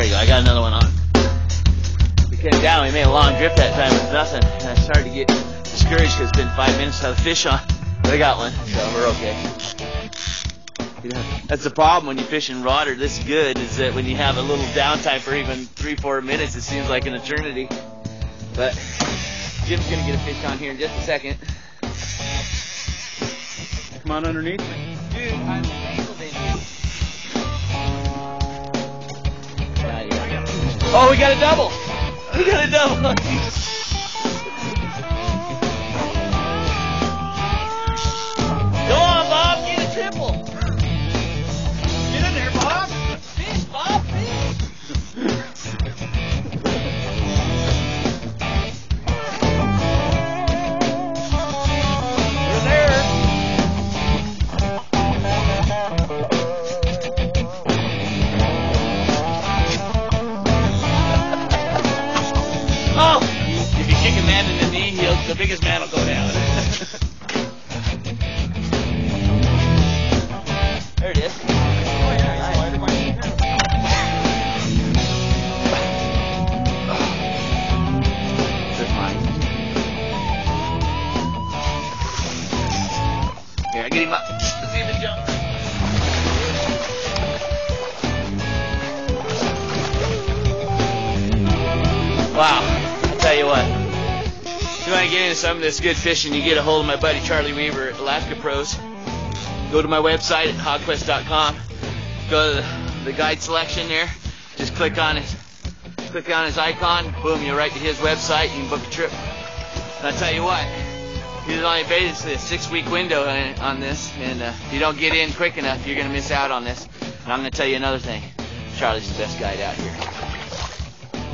There you go. I got another one on. We came down. We made a long drip that time with nothing. And I started to get discouraged because it's been 5 minutes without a fish on. But I got one, so we're okay. That's the problem when you fish in water this good, is that when you have a little downtime for even 3-4 minutes, it seems like an eternity. But Jim's going to get a fish on here in just a second. Come on underneath me. Dude, I'm tangled in you. Oh, we got a double. We got a double. Go on, Bob. Get a triple. Get in there, Bob. Fish, Bob, fish. You're there. Oh! If you kick a man in the knee, the biggest man will go down. There it is. Oh, yeah, nice. They're fine. Here, get him up. Let's see if it jumps. Wow. I'll tell you what. If you want to get into some of this good fishing, you get a hold of my buddy Charlie Weaver at Alaska Pros. Go to my website at hawgquest.com. Go to the guide selection there. Just click on his icon. Boom, you're right to his website. You can book a trip. And I'll tell you what, there's only basically a 6-week window on this, and if you don't get in quick enough, you're going to miss out on this. And I'm going to tell you another thing. Charlie's the best guide out here.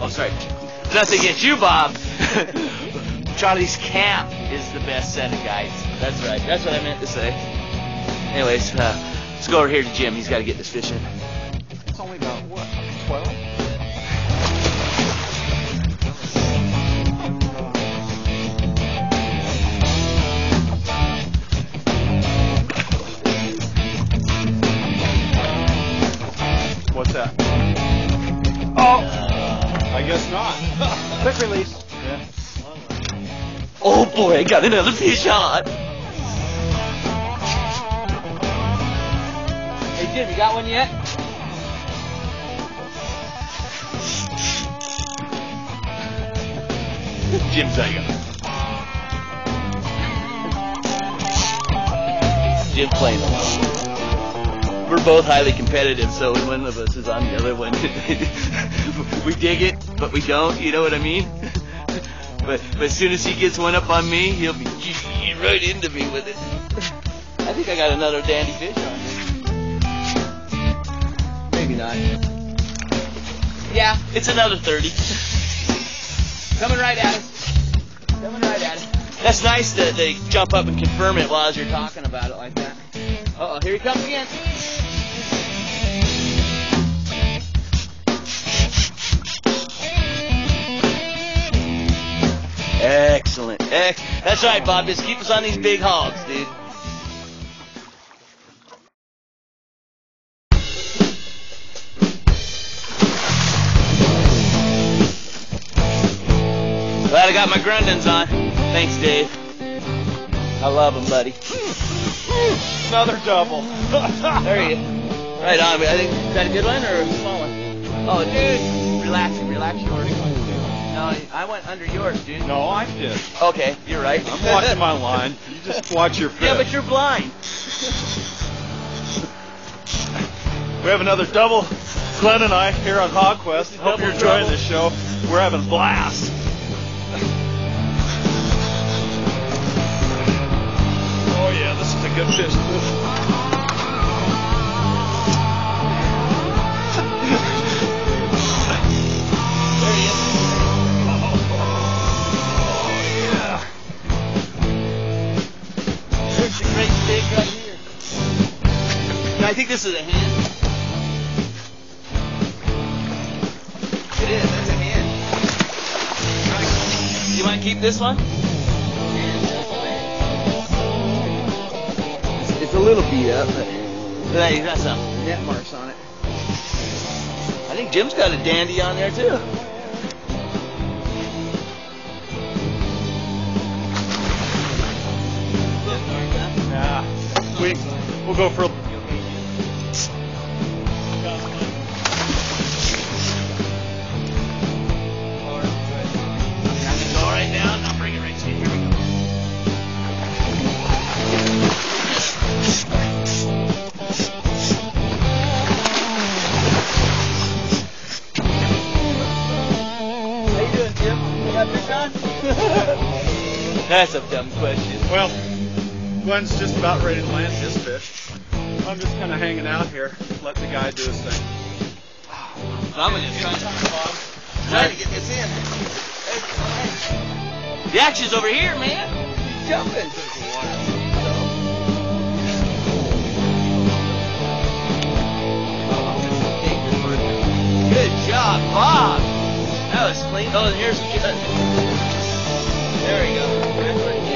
Oh, sorry. Nothing against you, Bob. Charlie's camp is the best set of guides. That's right. That's what I meant to say. Anyways, let's go over here to Jim. He's got to get this fish in. It's only about, what, 12? What's that? Oh! I guess not. Quick release. Yeah. Oh boy, I got another fish on. Hey Jim, you got one yet? Jim's like, Jim's playing along. We're both highly competitive, so when one of us is on the other one, we dig it, but we don't, you know what I mean? But as soon as he gets one up on me, he'll be right into me with it. I think I got another dandy fish on here. Maybe not. Yeah, it's another 30. Coming right at us. Coming right at us. That's nice that they jump up and confirm it while you're talking about it like that. Uh-oh, here he comes again. Excellent. That's right, Bob. Just keep us on these big hogs, dude. Glad I got my Grundens on. Thanks, Dave. I love them, buddy. Another double. There you go. Right on. I think, is that a good one or a small one? Oh, dude. Relax yours. No, I went under yours, dude. No, I did. Okay, you're right. I'm watching my line. You just watch your fish. Yeah, but you're blind. We have another double. Glenn and I here on Hawg Quest. Hope you're enjoying this show. We're having a blast. Oh yeah, this is a good fish. There he is. There's the great steak right here. And I think this is a hen. It is, that's a hen. Do you want to keep this one? It's a little beat up, but he's got some net marks on it. I think Jim's got a dandy on there too. Yeah, we'll go for. Right down, I'll bring it right to you. Here we go. How you doing, Jim? You got fish on? That's a dumb question. Well, Glenn's just about ready to land his fish. I'm just kind of hanging out here, letting the guy do his thing. Salmon is trying to get this in. The action's over here, man. He's jumping. Good job, Bob. That was clean. Oh, and here's good. There we go. That's what it is.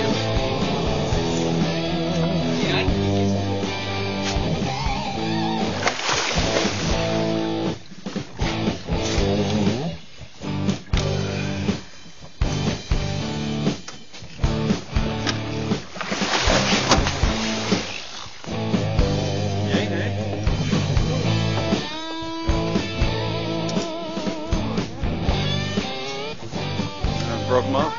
Broke him off.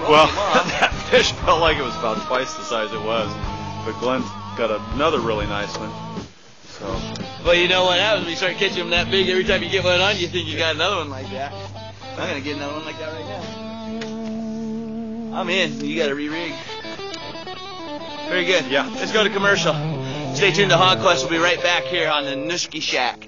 Well, that fish felt like it was about twice the size it was, but Glenn's got another really nice one. So. Well, you know what happens when you start catching them that big? Every time you get one on, you think you got another one like that. I'm gonna get another one like that right now. I'm in. You gotta re-rig. Very good. Yeah. Let's go to commercial. Stay tuned to Hawg Quest. We'll be right back here on the Nushigak.